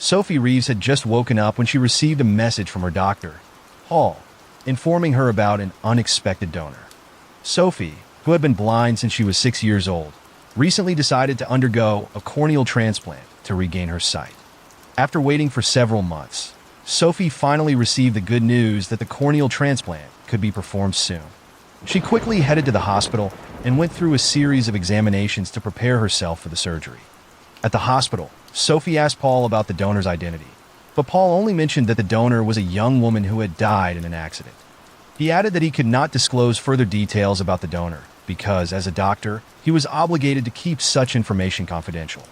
Sophie Reeves had just woken up when she received a message from her doctor, Paul, informing her about an unexpected donor. Sophie, who had been blind since she was 6 years old, recently decided to undergo a corneal transplant to regain her sight. After waiting for several months, Sophie finally received the good news that the corneal transplant could be performed soon. She quickly headed to the hospital and went through a series of examinations to prepare herself for the surgery. At the hospital, Sophie asked Paul about the donor's identity, but Paul only mentioned that the donor was a young woman who had died in an accident. He added that he could not disclose further details about the donor because, as a doctor, he was obligated to keep such information confidential.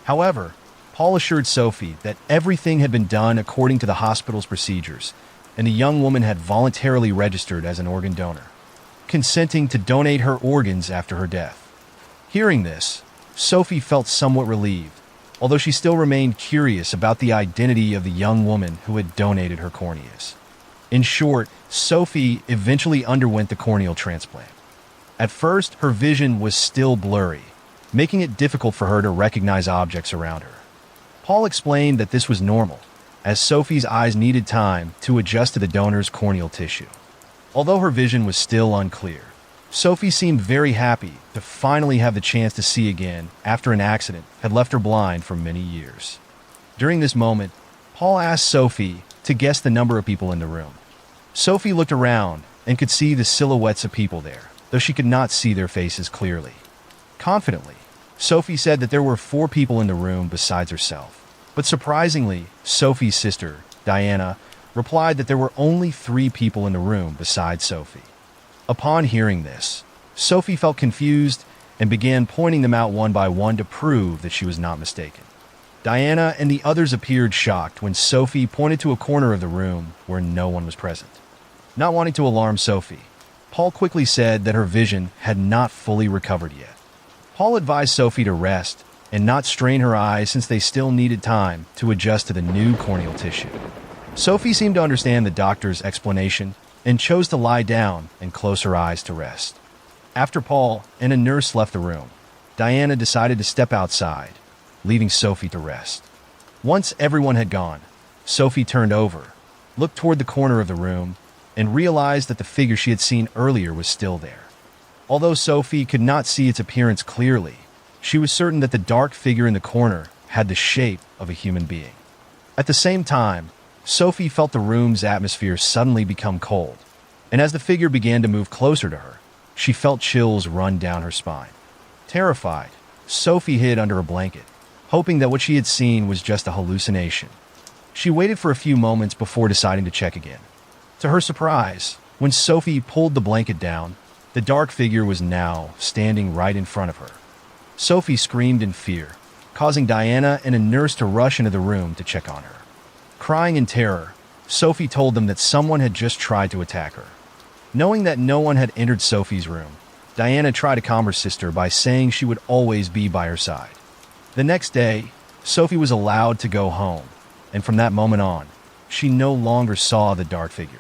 However, Paul assured Sophie that everything had been done according to the hospital's procedures, and the young woman had voluntarily registered as an organ donor, consenting to donate her organs after her death. Hearing this, Sophie felt somewhat relieved, although she still remained curious about the identity of the young woman who had donated her corneas. In short, Sophie eventually underwent the corneal transplant. At first, her vision was still blurry, making it difficult for her to recognize objects around her. Paul explained that this was normal, as Sophie's eyes needed time to adjust to the donor's corneal tissue. Although her vision was still unclear, Sophie seemed very happy to finally have the chance to see again after an accident had left her blind for many years. During this moment, Paul asked Sophie to guess the number of people in the room. Sophie looked around and could see the silhouettes of people there, though she could not see their faces clearly. Confidently, Sophie said that there were 4 people in the room besides herself. But surprisingly, Sophie's sister, Diana, replied that there were only 3 people in the room besides Sophie. Upon hearing this, Sophie felt confused and began pointing them out one by one to prove that she was not mistaken. Diana and the others appeared shocked when Sophie pointed to a corner of the room where no one was present. Not wanting to alarm Sophie, Paul quickly said that her vision had not fully recovered yet. Paul advised Sophie to rest and not strain her eyes since they still needed time to adjust to the new corneal tissue. Sophie seemed to understand the doctor's explanation and chose to lie down and close her eyes to rest. After Paul and a nurse left the room, Diana decided to step outside, leaving Sophie to rest. Once everyone had gone, Sophie turned over, looked toward the corner of the room, and realized that the figure she had seen earlier was still there. Although Sophie could not see its appearance clearly, she was certain that the dark figure in the corner had the shape of a human being. At the same time, Sophie felt the room's atmosphere suddenly become cold, and as the figure began to move closer to her, she felt chills run down her spine. Terrified, Sophie hid under a blanket, hoping that what she had seen was just a hallucination. She waited for a few moments before deciding to check again. To her surprise, when Sophie pulled the blanket down, the dark figure was now standing right in front of her. Sophie screamed in fear, causing Diana and a nurse to rush into the room to check on her. Crying in terror, Sophie told them that someone had just tried to attack her. Knowing that no one had entered Sophie's room, Diana tried to calm her sister by saying she would always be by her side. The next day, Sophie was allowed to go home, and from that moment on, she no longer saw the dark figure.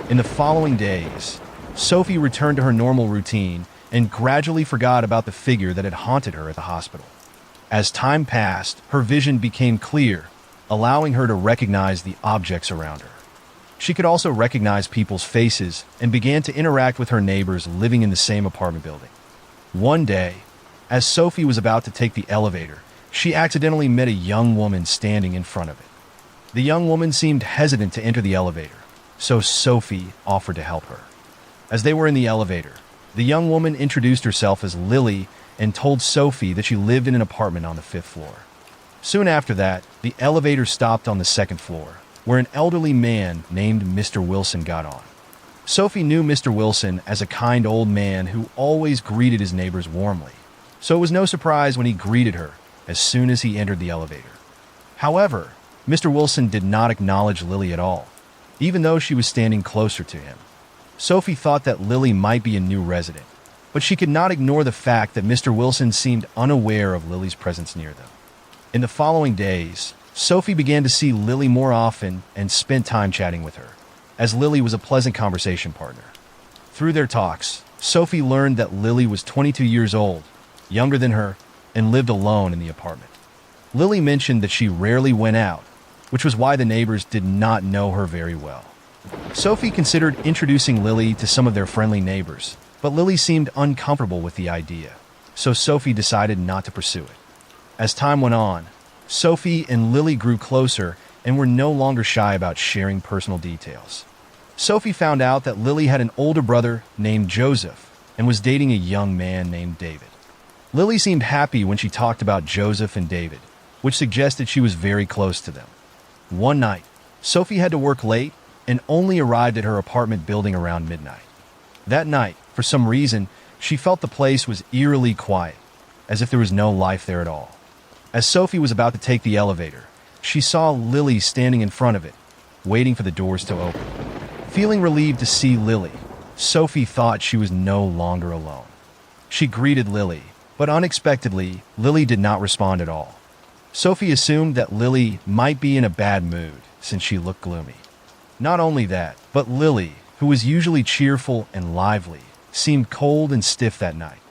In the following days, Sophie returned to her normal routine and gradually forgot about the figure that had haunted her at the hospital. As time passed, her vision became clear, allowing her to recognize the objects around her. She could also recognize people's faces and began to interact with her neighbors living in the same apartment building. One day, as Sophie was about to take the elevator, she accidentally met a young woman standing in front of it. The young woman seemed hesitant to enter the elevator, so Sophie offered to help her. As they were in the elevator, the young woman introduced herself as Lily and told Sophie that she lived in an apartment on the 5th floor. Soon after that, the elevator stopped on the 2nd floor, where an elderly man named Mr. Wilson got on. Sophie knew Mr. Wilson as a kind old man who always greeted his neighbors warmly, so it was no surprise when he greeted her as soon as he entered the elevator. However, Mr. Wilson did not acknowledge Lily at all, even though she was standing closer to him. Sophie thought that Lily might be a new resident, but she could not ignore the fact that Mr. Wilson seemed unaware of Lily's presence near them. In the following days, Sophie began to see Lily more often and spent time chatting with her, as Lily was a pleasant conversation partner. Through their talks, Sophie learned that Lily was 22 years old, younger than her, and lived alone in the apartment. Lily mentioned that she rarely went out, which was why the neighbors did not know her very well. Sophie considered introducing Lily to some of their friendly neighbors, but Lily seemed uncomfortable with the idea, so Sophie decided not to pursue it. As time went on, Sophie and Lily grew closer and were no longer shy about sharing personal details. Sophie found out that Lily had an older brother named Joseph and was dating a young man named David. Lily seemed happy when she talked about Joseph and David, which suggested she was very close to them. One night, Sophie had to work late and only arrived at her apartment building around midnight. That night, for some reason, she felt the place was eerily quiet, as if there was no life there at all. As Sophie was about to take the elevator, she saw Lily standing in front of it, waiting for the doors to open. Feeling relieved to see Lily, Sophie thought she was no longer alone. She greeted Lily, but unexpectedly, Lily did not respond at all. Sophie assumed that Lily might be in a bad mood since she looked gloomy. Not only that, but Lily, who was usually cheerful and lively, seemed cold and stiff that night,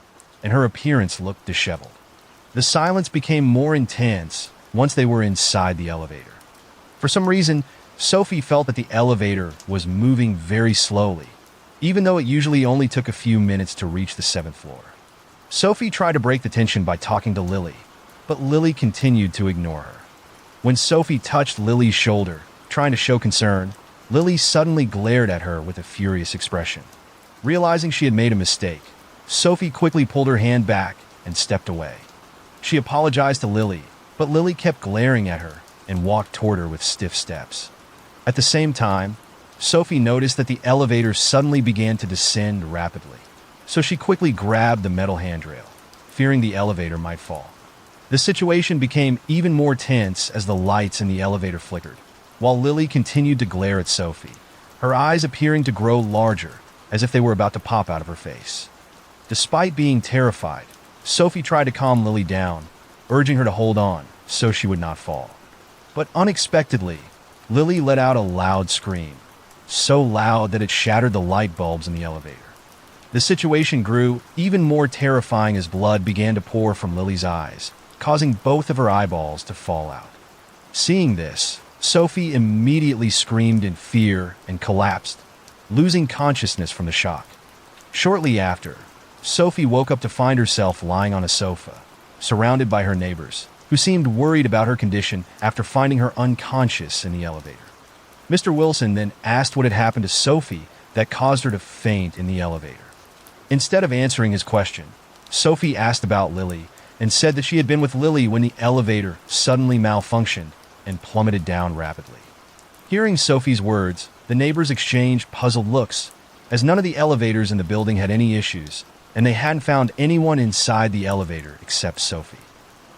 and her appearance looked disheveled. The silence became more intense once they were inside the elevator. For some reason, Sophie felt that the elevator was moving very slowly, even though it usually only took a few minutes to reach the 7th floor. Sophie tried to break the tension by talking to Lily, but Lily continued to ignore her. When Sophie touched Lily's shoulder, trying to show concern, Lily suddenly glared at her with a furious expression. Realizing she had made a mistake, Sophie quickly pulled her hand back and stepped away. She apologized to Lily, but Lily kept glaring at her and walked toward her with stiff steps. At the same time, Sophie noticed that the elevator suddenly began to descend rapidly, so she quickly grabbed the metal handrail, fearing the elevator might fall. The situation became even more tense as the lights in the elevator flickered, while Lily continued to glare at Sophie, her eyes appearing to grow larger, as if they were about to pop out of her face. Despite being terrified, Sophie tried to calm Lily down, urging her to hold on so she would not fall. But unexpectedly, Lily let out a loud scream, so loud that it shattered the light bulbs in the elevator. The situation grew even more terrifying as blood began to pour from Lily's eyes, causing both of her eyeballs to fall out. Seeing this, Sophie immediately screamed in fear and collapsed, losing consciousness from the shock. Shortly after, Sophie woke up to find herself lying on a sofa, surrounded by her neighbors, who seemed worried about her condition after finding her unconscious in the elevator. Mr. Wilson then asked what had happened to Sophie that caused her to faint in the elevator. Instead of answering his question, Sophie asked about Lily and said that she had been with Lily when the elevator suddenly malfunctioned and plummeted down rapidly. Hearing Sophie's words, the neighbors exchanged puzzled looks, as none of the elevators in the building had any issues, and they hadn't found anyone inside the elevator except Sophie.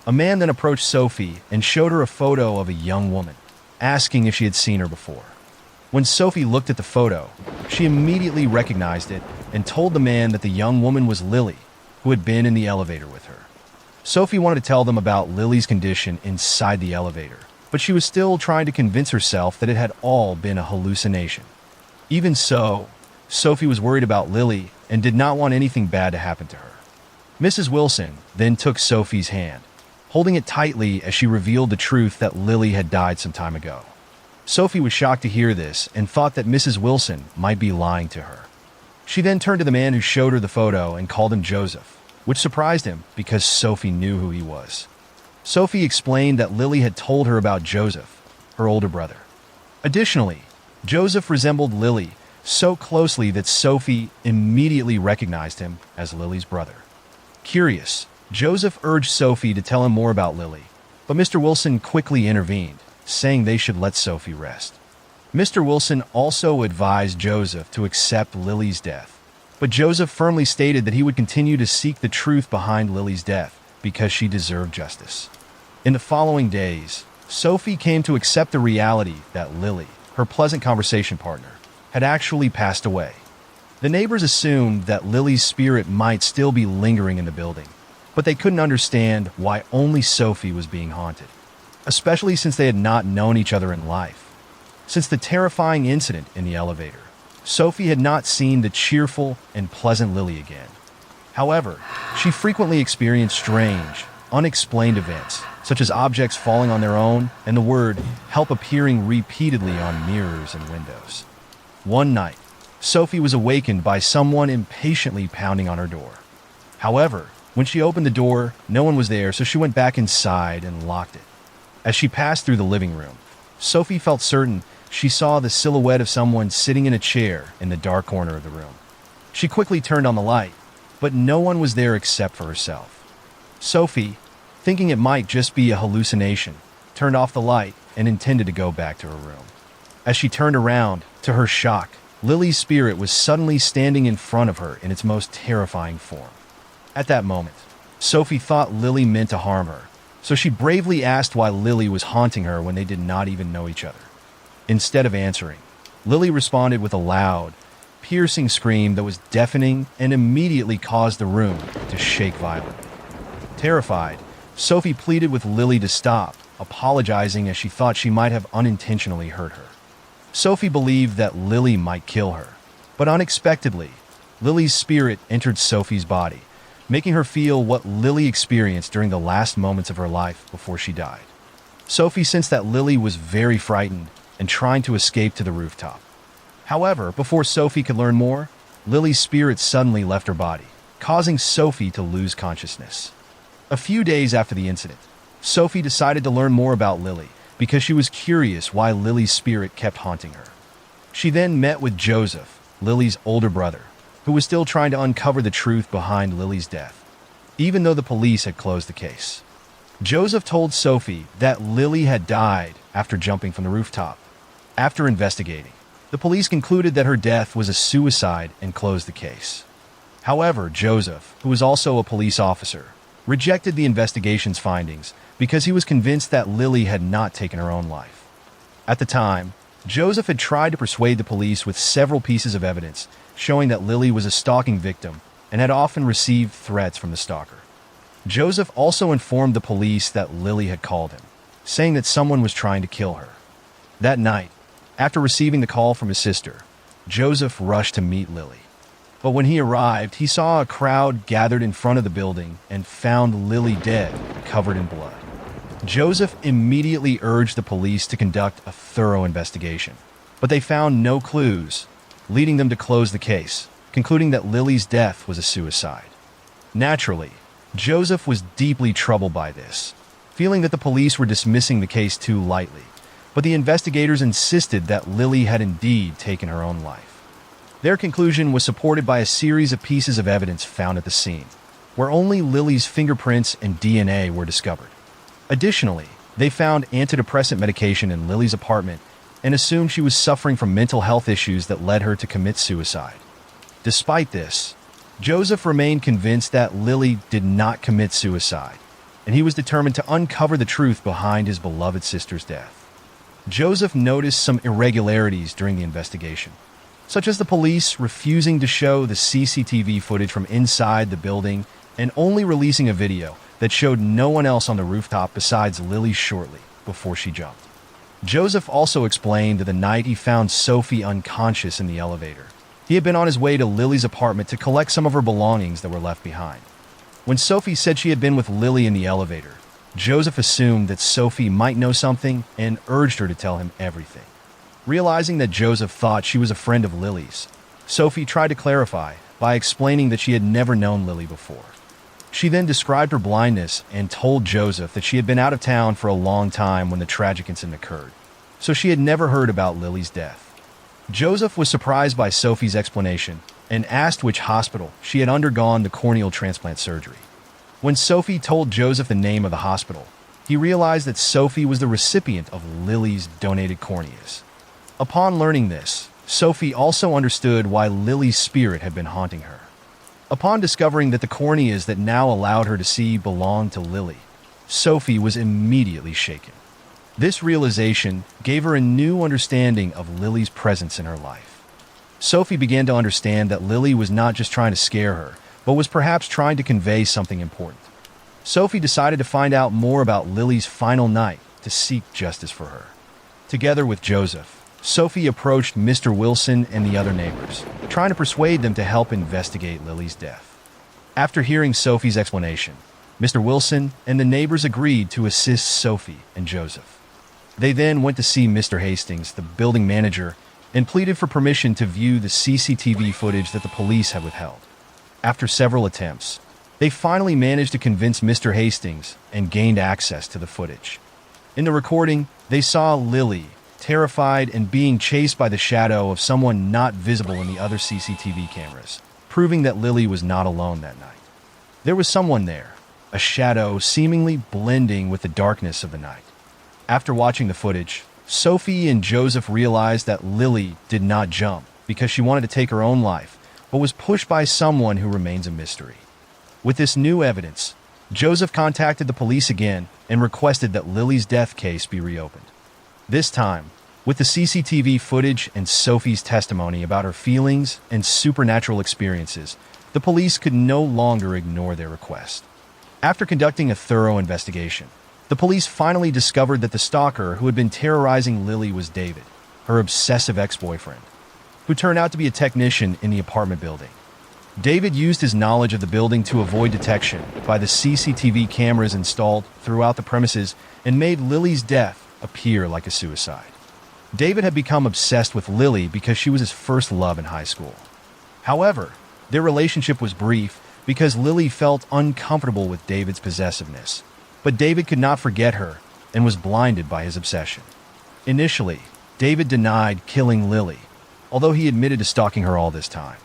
A man then approached Sophie and showed her a photo of a young woman, asking if she had seen her before. When Sophie looked at the photo, she immediately recognized it and told the man that the young woman was Lily, who had been in the elevator with her. Sophie wanted to tell them about Lily's condition inside the elevator, but she was still trying to convince herself that it had all been a hallucination. Even so, Sophie was worried about Lily and did not want anything bad to happen to her. Mrs. Wilson then took Sophie's hand, holding it tightly as she revealed the truth that Lily had died some time ago. Sophie was shocked to hear this and thought that Mrs. Wilson might be lying to her. She then turned to the man who showed her the photo and called him Joseph, which surprised him because Sophie knew who he was. Sophie explained that Lily had told her about Joseph, her older brother. Additionally, Joseph resembled Lily so closely that Sophie immediately recognized him as Lily's brother. Curious, Joseph urged Sophie to tell him more about Lily, but Mr. Wilson quickly intervened, saying they should let Sophie rest. Mr. Wilson also advised Joseph to accept Lily's death, but Joseph firmly stated that he would continue to seek the truth behind Lily's death because she deserved justice. In the following days, Sophie came to accept the reality that Lily, her pleasant conversation partner, had actually passed away. The neighbors assumed that Lily's spirit might still be lingering in the building, but they couldn't understand why only Sophie was being haunted, especially since they had not known each other in life. Since the terrifying incident in the elevator, Sophie had not seen the cheerful and pleasant Lily again. However, she frequently experienced strange, unexplained events, such as objects falling on their own and the word help appearing repeatedly on mirrors and windows. One night, Sophie was awakened by someone impatiently pounding on her door. However, when she opened the door, no one was there, so she went back inside and locked it. As she passed through the living room, Sophie felt certain she saw the silhouette of someone sitting in a chair in the dark corner of the room. She quickly turned on the light, but no one was there except for herself. Sophie, thinking it might just be a hallucination, turned off the light and intended to go back to her room. As she turned around, to her shock, Lily's spirit was suddenly standing in front of her in its most terrifying form. At that moment, Sophie thought Lily meant to harm her, so she bravely asked why Lily was haunting her when they did not even know each other. Instead of answering, Lily responded with a loud, piercing scream that was deafening and immediately caused the room to shake violently. Terrified, Sophie pleaded with Lily to stop, apologizing as she thought she might have unintentionally hurt her. Sophie believed that Lily might kill her, but unexpectedly, Lily's spirit entered Sophie's body, making her feel what Lily experienced during the last moments of her life before she died. Sophie sensed that Lily was very frightened and trying to escape to the rooftop. However, before Sophie could learn more, Lily's spirit suddenly left her body, causing Sophie to lose consciousness. A few days after the incident, Sophie decided to learn more about Lily because she was curious why Lily's spirit kept haunting her. She then met with Joseph, Lily's older brother, who was still trying to uncover the truth behind Lily's death, even though the police had closed the case. Joseph told Sophie that Lily had died after jumping from the rooftop. After investigating, the police concluded that her death was a suicide and closed the case. However, Joseph, who was also a police officer, rejected the investigation's findings because he was convinced that Lily had not taken her own life. At the time, Joseph had tried to persuade the police with several pieces of evidence showing that Lily was a stalking victim and had often received threats from the stalker. Joseph also informed the police that Lily had called him, saying that someone was trying to kill her. That night, after receiving the call from his sister, Joseph rushed to meet Lily. But when he arrived, he saw a crowd gathered in front of the building and found Lily dead, covered in blood. Joseph immediately urged the police to conduct a thorough investigation, but they found no clues, leading them to close the case, concluding that Lily's death was a suicide. Naturally, Joseph was deeply troubled by this, feeling that the police were dismissing the case too lightly, but the investigators insisted that Lily had indeed taken her own life. Their conclusion was supported by a series of pieces of evidence found at the scene, where only Lily's fingerprints and DNA were discovered. Additionally, they found antidepressant medication in Lily's apartment and assumed she was suffering from mental health issues that led her to commit suicide. Despite this, Joseph remained convinced that Lily did not commit suicide, and he was determined to uncover the truth behind his beloved sister's death. Joseph noticed some irregularities during the investigation, such as the police refusing to show the CCTV footage from inside the building and only releasing a video that showed no one else on the rooftop besides Lily shortly before she jumped. Joseph also explained that the night he found Sophie unconscious in the elevator, he had been on his way to Lily's apartment to collect some of her belongings that were left behind. When Sophie said she had been with Lily in the elevator, Joseph assumed that Sophie might know something and urged her to tell him everything. Realizing that Joseph thought she was a friend of Lily's, Sophie tried to clarify by explaining that she had never known Lily before. She then described her blindness and told Joseph that she had been out of town for a long time when the tragic incident occurred, so she had never heard about Lily's death. Joseph was surprised by Sophie's explanation and asked which hospital she had undergone the corneal transplant surgery. When Sophie told Joseph the name of the hospital, he realized that Sophie was the recipient of Lily's donated corneas. Upon learning this, Sophie also understood why Lily's spirit had been haunting her. Upon discovering that the corneas that now allowed her to see belonged to Lily, Sophie was immediately shaken. This realization gave her a new understanding of Lily's presence in her life. Sophie began to understand that Lily was not just trying to scare her, but was perhaps trying to convey something important. Sophie decided to find out more about Lily's final night to seek justice for her. Together with Joseph, Sophie approached Mr. Wilson and the other neighbors, trying to persuade them to help investigate Lily's death. After hearing Sophie's explanation, Mr. Wilson and the neighbors agreed to assist Sophie and Joseph. They then went to see Mr. Hastings, the building manager, and pleaded for permission to view the CCTV footage that the police had withheld. After several attempts, they finally managed to convince Mr. Hastings and gained access to the footage. In the recording, they saw Lily, terrified and being chased by the shadow of someone not visible in the other CCTV cameras, proving that Lily was not alone that night. There was someone there, a shadow seemingly blending with the darkness of the night. After watching the footage, Sophie and Joseph realized that Lily did not jump because she wanted to take her own life, but was pushed by someone who remains a mystery. With this new evidence, Joseph contacted the police again and requested that Lily's death case be reopened. This time, with the CCTV footage and Sophie's testimony about her feelings and supernatural experiences, the police could no longer ignore their request. After conducting a thorough investigation, the police finally discovered that the stalker who had been terrorizing Lily was David, her obsessive ex-boyfriend, who turned out to be a technician in the apartment building. David used his knowledge of the building to avoid detection by the CCTV cameras installed throughout the premises and made Lily's death appear like a suicide. David had become obsessed with Lily because she was his first love in high school. However, their relationship was brief because Lily felt uncomfortable with David's possessiveness, but David could not forget her and was blinded by his obsession. Initially, David denied killing Lily, although he admitted to stalking her all this time.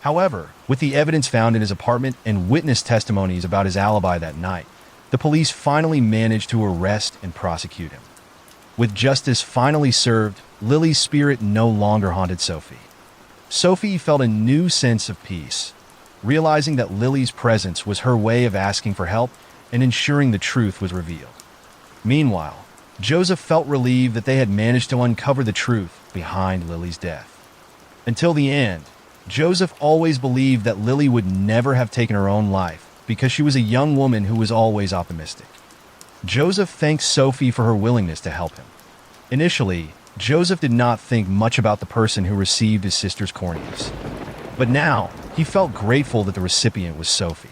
However, with the evidence found in his apartment and witness testimonies about his alibi that night, the police finally managed to arrest and prosecute him. With justice finally served, Lily's spirit no longer haunted Sophie. Sophie felt a new sense of peace, realizing that Lily's presence was her way of asking for help and ensuring the truth was revealed. Meanwhile, Joseph felt relieved that they had managed to uncover the truth behind Lily's death. Until the end, Joseph always believed that Lily would never have taken her own life because she was a young woman who was always optimistic. Joseph thanked Sophie for her willingness to help him. Initially, Joseph did not think much about the person who received his sister's corneas. But now, he felt grateful that the recipient was Sophie,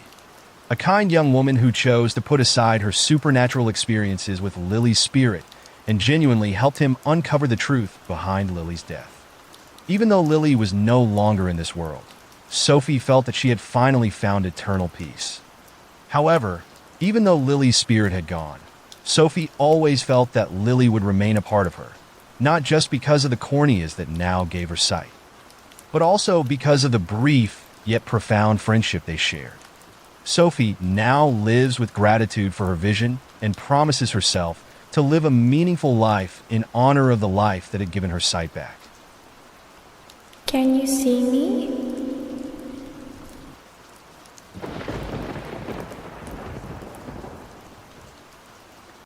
a kind young woman who chose to put aside her supernatural experiences with Lily's spirit and genuinely helped him uncover the truth behind Lily's death. Even though Lily was no longer in this world, Sophie felt that she had finally found eternal peace. However, even though Lily's spirit had gone, Sophie always felt that Lily would remain a part of her, not just because of the corneas that now gave her sight, but also because of the brief yet profound friendship they shared. Sophie now lives with gratitude for her vision and promises herself to live a meaningful life in honor of the life that had given her sight back. Can you see me?